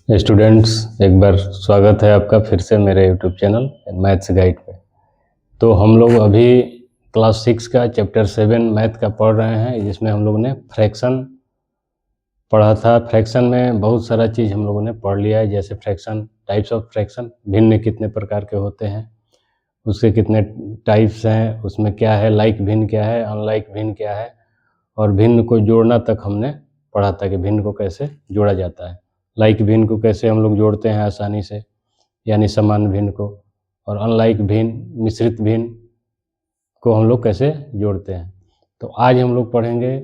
Students, एक बार स्वागत है आपका फिर से मेरे यूट्यूब चैनल मैथ्स गाइड पे। तो हम लोग अभी क्लास 6 का चैप्टर 7 मैथ का पढ़ रहे हैं, जिसमें हम लोगों ने फ्रैक्शन पढ़ा था। फ्रैक्शन में बहुत सारा चीज़ हम लोगों ने पढ़ लिया है, जैसे फ्रैक्शन, टाइप्स ऑफ फ्रैक्शन, भिन्न कितने प्रकार के होते हैं, उसके कितने टाइप्स हैं, उसमें क्या है, लाइक भिन्न क्या है, अनलाइक भिन्न क्या है, और भिन्न को जोड़ना तक हमने पढ़ा था कि भिन्न को कैसे जोड़ा जाता है। लाइक भिन्न को कैसे हम लोग जोड़ते हैं आसानी से, यानी समान भिन्न को, और अनलाइक भिन्न, मिश्रित भिन्न को हम लोग कैसे जोड़ते हैं। तो आज हम लोग पढ़ेंगे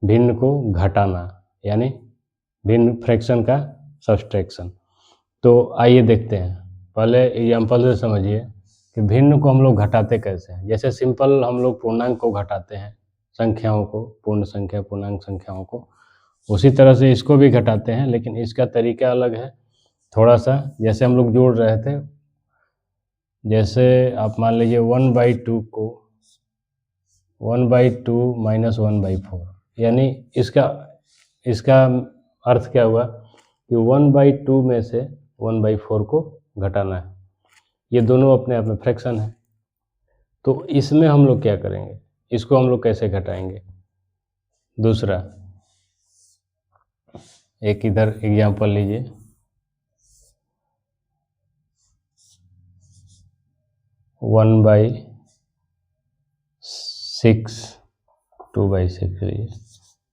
भिन्न को घटाना, यानी भिन्न फ्रैक्शन का सब्सट्रैक्शन। तो आइए देखते हैं। पहले एग्जाम्पल से समझिए कि भिन्न को हम लोग घटाते कैसे हैं। जैसे सिंपल हम लोग पूर्णांक को घटाते हैं, संख्याओं को, पूर्ण संख्या, पूर्णांक संख्याओं को, उसी तरह से इसको भी घटाते हैं, लेकिन इसका तरीका अलग है थोड़ा सा। जैसे हम लोग जोड़ रहे थे, जैसे आप मान लीजिए 1/2 को 1/2 माइनस 1/4, यानी इसका अर्थ क्या हुआ कि 1/2 में से 1/4 को घटाना है। ये दोनों अपने आप में फ्रैक्शन है। तो इसमें हम लोग क्या करेंगे, इसको हम लोग कैसे घटाएंगे। दूसरा एक इधर एग्जाम्पल लीजिए, 1/6 2/6 लीजिए,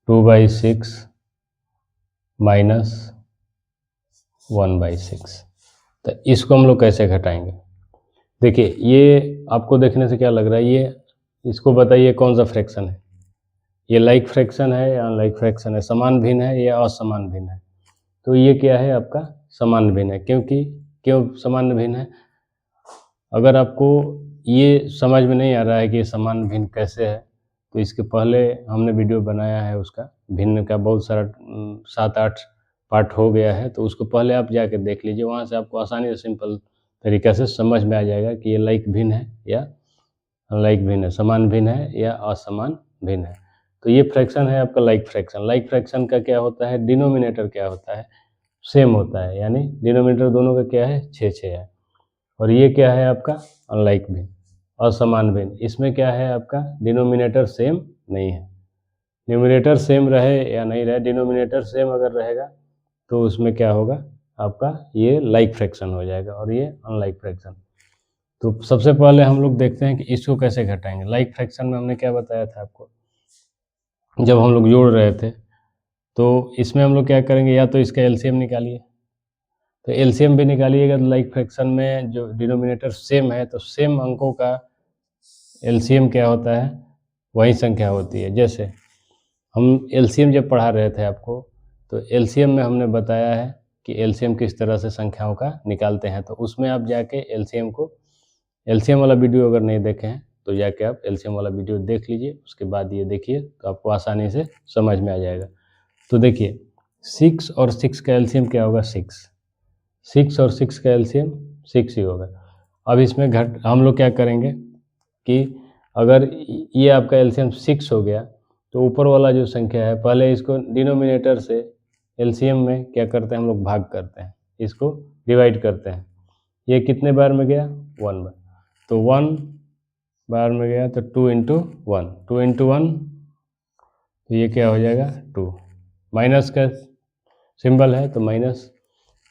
2/6 माइनस 1/6। तो इसको हम लोग कैसे घटाएंगे। देखिए, ये आपको देखने से क्या लग रहा है, ये इसको बताइए कौन सा फ्रैक्शन है। ये लाइक फ्रैक्शन है या अनलाइक फ्रैक्शन है, समान भिन्न है या असमान भिन्न है। तो ये क्या है, आपका समान भिन्न है। क्यों समान भिन्न है। अगर आपको ये समझ में नहीं आ रहा है कि ये समान भिन्न कैसे है, तो इसके पहले हमने वीडियो बनाया है, उसका भिन्न का बहुत सारा 7-8 पार्ट हो गया है। तो उसको पहले आप जाके देख लीजिए, वहाँ से आपको आसानी से सिंपल तरीक़ा से समझ में आ जाएगा कि ये लाइक भिन्न है या अनलाइक भिन्न है, समान भिन्न है या असमान भिन्न है। तो ये फ्रैक्शन है आपका लाइक फ्रैक्शन। लाइक फ्रैक्शन का क्या होता है, डिनोमिनेटर क्या होता है, सेम होता है, यानी डिनोमिनेटर दोनों का क्या है, 6 है। और ये क्या है आपका अनलाइक भिन्न, असमान भिन्न। इसमें क्या है आपका डिनोमिनेटर सेम नहीं है। न्यूमरेटर सेम रहे या नहीं रहे, डिनोमिनेटर सेम अगर रहेगा तो उसमें क्या होगा आपका, ये लाइक फ्रैक्शन हो जाएगा और ये अनलाइक फ्रैक्शन। तो सबसे पहले हम लोग देखते हैं कि इसको कैसे घटाएंगे। लाइक फ्रैक्शन में हमने क्या बताया था आपको, जब हम लोग जोड़ रहे थे, तो इसमें हम लोग क्या करेंगे, या तो इसका एलसीएम निकालिए। तो एलसीएम भी निकालिएगा तो लाइक फ्रैक्शन में जो डिनोमिनेटर सेम है, तो सेम अंकों का एलसीएम क्या होता है, वही संख्या होती है। जैसे हम एलसीएम जब पढ़ा रहे थे आपको, तो एलसीएम में हमने बताया है कि एलसीएम किस तरह से संख्याओं का निकालते हैं। तो उसमें आप जाके एलसीएम वाला वीडियो अगर नहीं देखे हैं तो जाके आप एलसीएम वाला वीडियो देख लीजिए, उसके बाद ये देखिए तो आपको आसानी से समझ में आ जाएगा। तो देखिए 6 और 6 का एलसीएम क्या होगा, 6 और 6 का एलसीएम 6 ही होगा। अब इसमें हम लोग क्या करेंगे कि अगर ये आपका एलसीएम 6 हो गया, तो ऊपर वाला जो संख्या है, पहले इसको डिनोमिनेटर से एलसीएम में क्या करते हैं हम लोग, भाग करते हैं, इसको डिवाइड करते हैं। ये कितने बार में गया, 1 बार। तो 1 बार में गया तो 2 × 1, 2 × 1, तो ये क्या हो जाएगा 2। माइनस का सिंबल है तो माइनस।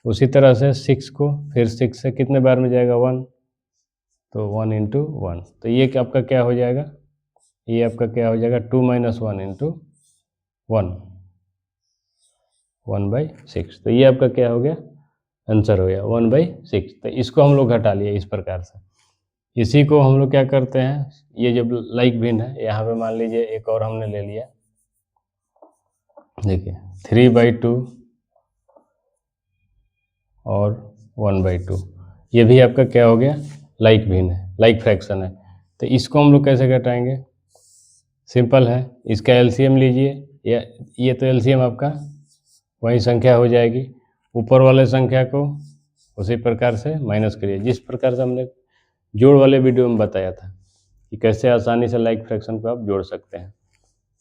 उसी तरह से 6 को फिर 6 से कितने बार में जाएगा, 1, तो 1 × 1। तो ये आपका क्या हो जाएगा, ये आपका क्या हो जाएगा 2 - 1 × 1, 1/6। तो ये आपका क्या हो गया, आंसर हो गया 1/6। तो इसको हम लोग घटा लिए इस प्रकार से। इसी को हम लोग क्या करते हैं, ये जब लाइक भिन्न है, यहाँ पे मान लीजिए एक और हमने ले लिया, देखिए 3/2 और 1/2, ये भी आपका क्या हो गया, लाइक भिन्न है, लाइक फ्रैक्शन है। तो इसको हम लोग कैसे घटाएंगे, सिंपल है, इसका एलसीएम लीजिए, या ये तो एलसीएम आपका वही संख्या हो जाएगी, ऊपर वाले संख्या को उसी प्रकार से माइनस करिए, जिस प्रकार से हमने जोड़ वाले वीडियो में बताया था कि कैसे आसानी से लाइक फ्रैक्शन को आप जोड़ सकते हैं।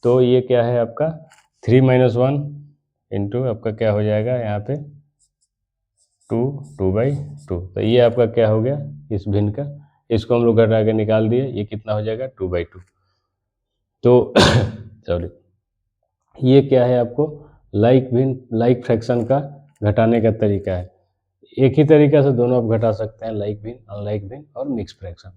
तो ये क्या है आपका 3 - 1 इंटू आपका क्या हो जाएगा यहाँ पे 2/2। तो ये आपका क्या हो गया इस भिन्न का, इसको हम लोग घटा के निकाल दिए, ये कितना हो जाएगा 2/2। तो सॉरी, ये क्या है आपको लाइक फ्रैक्शन का घटाने का तरीका है। एक ही तरीका से दोनों आप घटा सकते हैं, लाइक भिन्न, अनलाइक भिन्न और मिक्स फ्रैक्शन।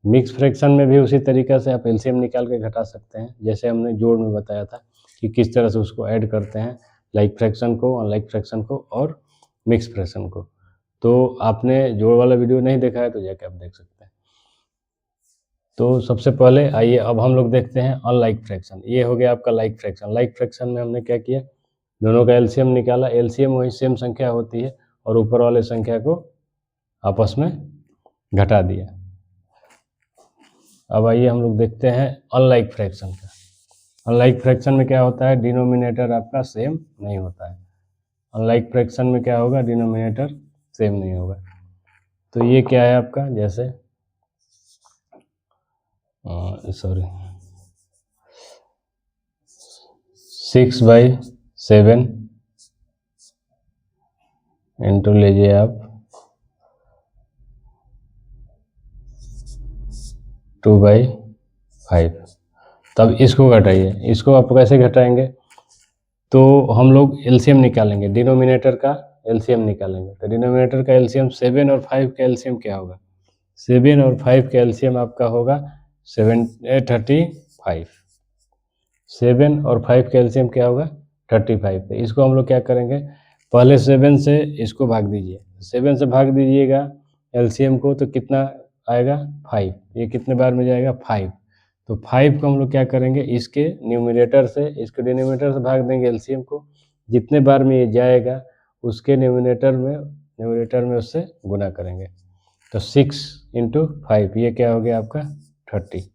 मिक्स फ्रैक्शन में भी उसी तरीका से आप एलसीएम निकाल के घटा सकते हैं, जैसे हमने जोड़ में बताया था कि किस तरह से उसको ऐड करते हैं, लाइक फ्रैक्शन को, अनलाइक फ्रैक्शन को और मिक्स फ्रैक्शन को। तो आपने जोड़ वाला वीडियो नहीं देखा है तो जाके आप देख सकते हैं। तो सबसे पहले आइए अब हम लोग देखते हैं अनलाइक फ्रैक्शन। ये हो गया आपका लाइक फ्रैक्शन। लाइक फ्रैक्शन में हमने क्या किया, दोनों का एलसीएम निकाला। एलसीएम वही सेम संख्या होती है और ऊपर वाले संख्या को आपस में घटा दिया। अब आइए हम लोग देखते हैं अनलाइक फ्रैक्शन का। अनलाइक फ्रैक्शन में क्या होता है, डिनोमिनेटर आपका सेम नहीं होता है। अनलाइक फ्रैक्शन में क्या होगा, डिनोमिनेटर सेम नहीं होगा। तो ये क्या है आपका, जैसे सॉरी 6/7 इंटू लीजिए आप 2/5। तब इसको घटाइए, इसको आप कैसे घटाएंगे, तो हम लोग एलसीएम निकालेंगे, डिनोमिनेटर का एलसीएम निकालेंगे। तो डिनोमिनेटर का एलसीएम 7 और 5 का एलसीएम क्या होगा, 7 और 5 का एलसीएम आपका होगा 35। 7 और 5 का एलसीएम क्या होगा 35। तो इसको हम लोग क्या करेंगे, पहले 7 से इसको भाग दीजिए, 7 से भाग दीजिएगा एलसीएम को, तो कितना आएगा 5। ये कितने बार में जाएगा 5। तो 5 को हम लोग क्या करेंगे, इसके न्यूमरेटर से इसके डिनोमिनेटर से भाग देंगे एलसीएम को, जितने बार में ये जाएगा उसके न्यूमरेटर में उससे गुना करेंगे। तो 6 × 5 ये क्या हो गया आपका 30।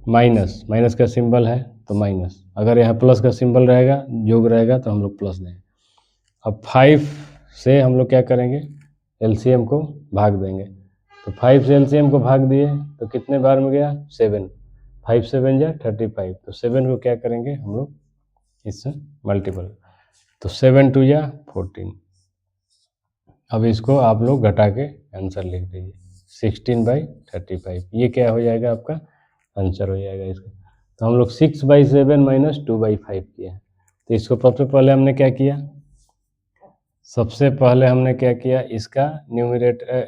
माइनस का सिंबल है तो माइनस, अगर यहाँ प्लस का सिंबल रहेगा, योग रहेगा, तो हम लोग प्लस देंगे। अब 5 से हम लोग क्या करेंगे, एलसीएम को भाग देंगे। तो 5 से एलसीएम को भाग दिए तो कितने बार में गया 7। 5 7 जा 35। तो 7 को क्या करेंगे हम लोग इससे मल्टीपल, तो 7 2 जा 14। अब इसको आप लोग घटा के आंसर लिख दीजिए 16/35। ये क्या हो जाएगा आपका आंसर हो जाएगा इसका। तो हम लोग 6/7 माइनस 2/5 किए हैं। तो इसको सबसे पहले हमने क्या किया, इसका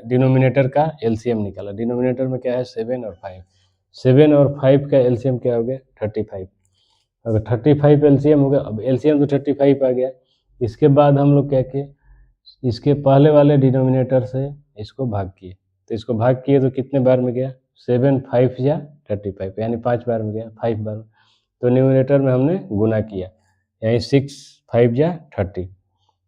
डिनोमिनेटर का एलसीएम निकाला। डिनोमिनेटर में क्या है 7 और 5। 7 और 5 का एलसीएम क्या हो गया 35। अगर 35 एलसीएम हो गया, अब एलसीएम तो 35 आ गया। इसके बाद हम लोग क्या किए, इसके पहले वाले डिनोमिनेटर से इसको भाग किए। तो इसको भाग किए तो कितने बार में गया 7 5 या 35, यानी 5 बार में गया, 5 बार। तो न्यूमरेटर में हमने गुना किया, यानी 6 5 या 30।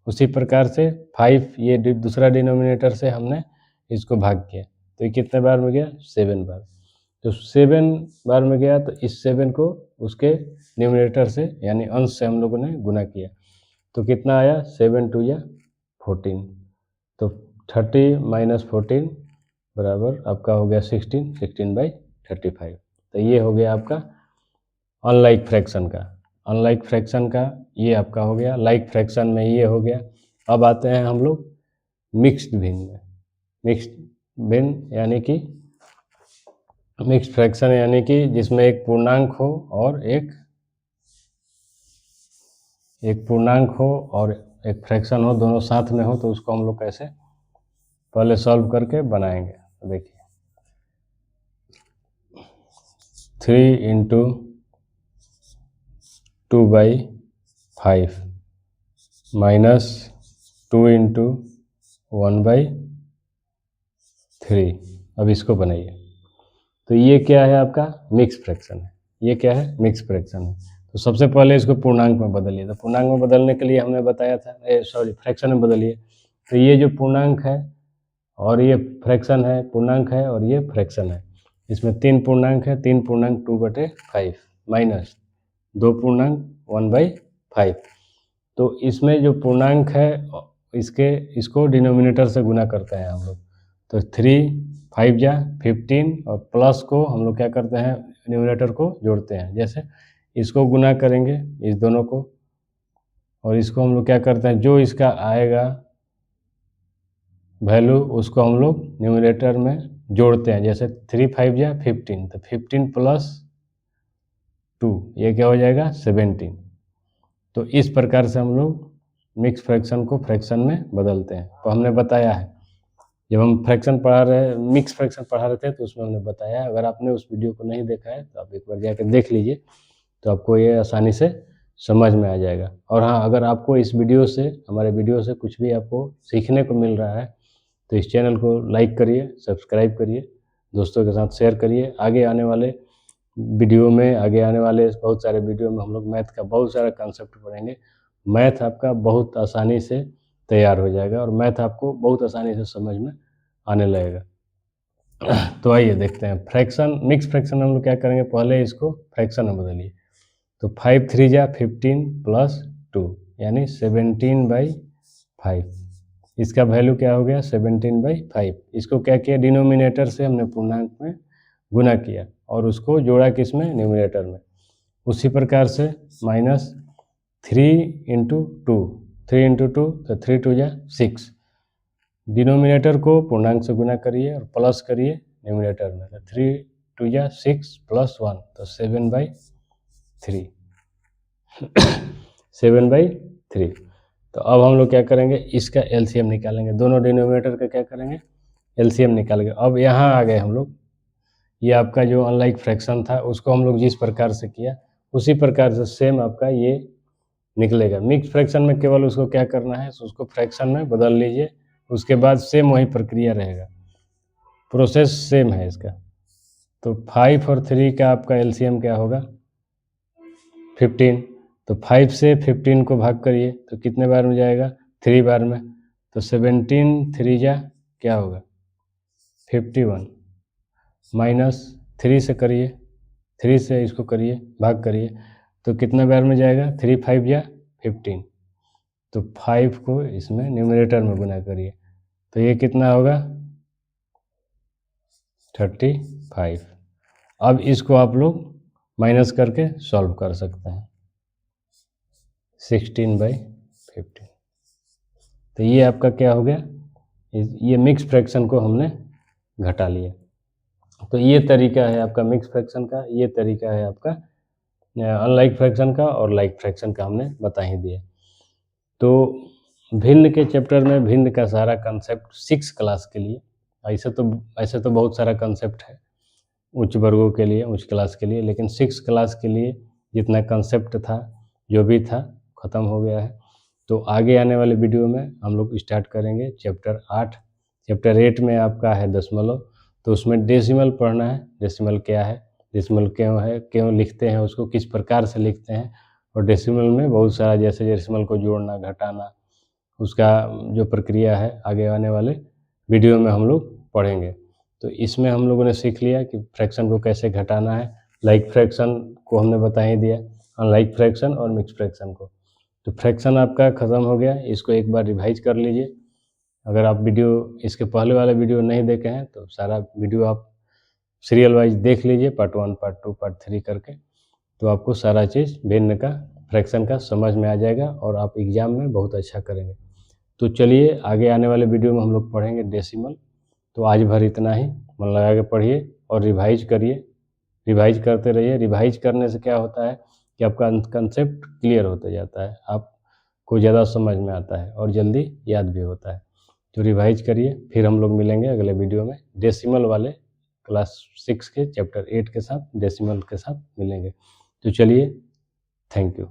उसी प्रकार से 5 ये दूसरा डिनोमिनेटर से हमने इसको भाग किया, तो ये कितने बार में गया 7 बार। तो 7 बार में गया तो इस 7 को उसके न्यूमरेटर से यानी अंश से हम लोगों ने गुना किया, तो कितना आया 7 2 या 14। तो 30 - 14 बराबर आपका हो गया 16/35। तो ये हो गया आपका अनलाइक फ्रैक्शन का। अनलाइक फ्रैक्शन का ये आपका हो गया, लाइक फ्रैक्शन में ये हो गया। अब आते हैं हम लोग मिक्स्ड भिन्न में। मिक्स्ड भिन्न यानी कि मिक्स्ड फ्रैक्शन यानी कि जिसमें एक पूर्णांक हो और एक पूर्णांक हो और एक फ्रैक्शन हो, दोनों साथ में हो, तो उसको हम लोग कैसे पहले सॉल्व करके बनाएंगे। तो देखिए 3 × 2/5 माइनस 2 × 1/3। अब इसको बनाइए। तो ये क्या है आपका मिक्स फ्रैक्शन है। ये क्या है मिक्स फ्रैक्शन है। तो सबसे पहले इसको पूर्णांक में बदलिए। तो पूर्णांक में बदलने के लिए हमने बताया था, फ्रैक्शन में बदलिए। तो ये जो पूर्णांक है और ये फ्रैक्शन है, पूर्णांक है और ये फ्रैक्शन है। इसमें 3 पूर्णांक है, 3 पूर्णांक 2/5 माइनस 2 पूर्णांक 1/5। तो इसमें जो पूर्णांक है इसको डिनोमिनेटर से गुना करते हैं हम लोग। तो 3 5 जा 15 और प्लस को हम लोग क्या करते हैं न्यूमरेटर को जोड़ते हैं। जैसे इसको गुना करेंगे इस दोनों को, और इसको हम लोग क्या करते हैं जो इसका आएगा वैल्यू उसको हम लोग न्यूमरेटर में जोड़ते हैं। जैसे 3 5 या 15, तो 15 प्लस 2 ये क्या हो जाएगा 17। तो इस प्रकार से हम लोग मिक्स फ्रैक्शन को फ्रैक्शन में बदलते हैं। तो हमने बताया है, जब हम फ्रैक्शन पढ़ा रहे मिक्स फ्रैक्शन पढ़ा रहे थे तो उसमें हमने बताया है। अगर आपने उस वीडियो को नहीं देखा है तो आप एक बार जाकर देख लीजिए, तो आपको ये आसानी से समझ में आ जाएगा। और हाँ, अगर आपको इस वीडियो से, हमारे वीडियो से कुछ भी आपको सीखने को मिल रहा है तो इस चैनल को लाइक करिए, सब्सक्राइब करिए, दोस्तों के साथ शेयर करिए। आगे आने वाले बहुत सारे वीडियो में हम लोग मैथ का बहुत सारा कॉन्सेप्ट पढ़ेंगे। मैथ आपका बहुत आसानी से तैयार हो जाएगा और मैथ आपको बहुत आसानी से समझ में आने लगेगा। तो आइए देखते हैं फ्रैक्शन, मिक्स फ्रैक्शन हम लोग क्या करेंगे, पहले इसको फ्रैक्शन में बदलिए। तो 5 3 जा 15 प्लस 2 यानी 17/5। इसका वैल्यू क्या हो गया 17/5। इसको क्या किया, डिनोमिनेटर से हमने पूर्णांक में गुना किया और उसको जोड़ा किस में, न्यूमरेटर में। उसी प्रकार से -3 × 2, 3 × 2 तो 3 2 जा 6। डिनोमिनेटर को पूर्णांक से गुना करिए और प्लस करिए न्यूमरेटर में, तो 3 2 जा 6 प्लस 1 तो 7/3 7/3। तो अब हम लोग क्या करेंगे, इसका एलसीएम निकालेंगे। दोनों डिनोमिनेटर का क्या करेंगे, एलसीएम निकालेंगे। अब यहाँ आ गए हम लोग, ये आपका जो अनलाइक फ्रैक्शन था उसको हम लोग जिस प्रकार से किया उसी प्रकार से सेम आपका ये निकलेगा। मिक्स फ्रैक्शन में केवल उसको क्या करना है, उसको फ्रैक्शन में बदल लीजिए, उसके बाद सेम वही प्रक्रिया रहेगा, प्रोसेस सेम है इसका। तो 5 और 3 का आपका एलसीएम क्या होगा 15। तो 5 से 15 को भाग करिए तो कितने बार में जाएगा, 3 बार में। तो 17 3 जा क्या होगा 51, -3 से करिए, 3 से इसको करिए, भाग करिए तो कितने बार में जाएगा, 3 5 जा 15। तो 5 को इसमें न्यूमरेटर में गुना करिए तो ये कितना होगा 35। अब इसको आप लोग माइनस करके सॉल्व कर सकते हैं, 16/15। तो ये आपका क्या हो गया, ये मिक्स फ्रैक्शन को हमने घटा लिया। तो ये तरीका है आपका मिक्स फ्रैक्शन का, ये तरीका है आपका अनलाइक फ्रैक्शन का, और लाइक फ्रैक्शन का हमने बता ही दिया। तो भिन्न के चैप्टर में भिन्न का सारा कंसेप्ट 6 क्लास के लिए, ऐसे तो बहुत सारा कंसेप्ट है उच्च वर्गों के लिए, उच्च क्लास के लिए, लेकिन 6 क्लास के लिए जितना कंसेप्ट था, जो भी था, ख़त्म हो गया है। तो आगे आने वाले वीडियो में हम लोग स्टार्ट करेंगे चैप्टर 8। चैप्टर 8 में आपका है दशमलव, तो उसमें डेसिमल पढ़ना है, डेसिमल क्या है, डेसिमल क्यों है, क्यों लिखते हैं उसको, किस प्रकार से लिखते हैं। और डेसिमल में बहुत सारा, जैसे डेसिमल को जोड़ना, घटाना, उसका जो प्रक्रिया है आगे आने वाले वीडियो में हम लोग पढ़ेंगे। तो इसमें हम लोगों ने सीख लिया कि फ्रैक्शन को कैसे घटाना है। लाइक फ्रैक्शन को हमने बता ही दिया, अनलाइक फ्रैक्शन और मिक्स फ्रैक्शन को। तो फ्रैक्शन आपका ख़त्म हो गया, इसको एक बार रिवाइज कर लीजिए। अगर आप वीडियो, इसके पहले वाला वीडियो नहीं देखे हैं तो सारा वीडियो आप सीरियल वाइज देख लीजिए, पार्ट 1 पार्ट 2 पार्ट 3 करके। तो आपको सारा चीज़ भिन्न का, फ्रैक्शन का समझ में आ जाएगा और आप एग्ज़ाम में बहुत अच्छा करेंगे। तो चलिए आगे आने वाले वीडियो में हम लोग पढ़ेंगे डेसिमल। तो आज भर इतना ही, मन लगा के पढ़िए और रिवाइज करिए, रिवाइज करते रहिए। रिवाइज करने से क्या होता है कि आपका कंसेप्ट क्लियर होता जाता है, आपको ज़्यादा समझ में आता है और जल्दी याद भी होता है। तो रिवाइज करिए, फिर हम लोग मिलेंगे अगले वीडियो में डेसिमल वाले क्लास 6 के चैप्टर 8 के साथ, डेसिमल के साथ मिलेंगे। तो चलिए, थैंक यू।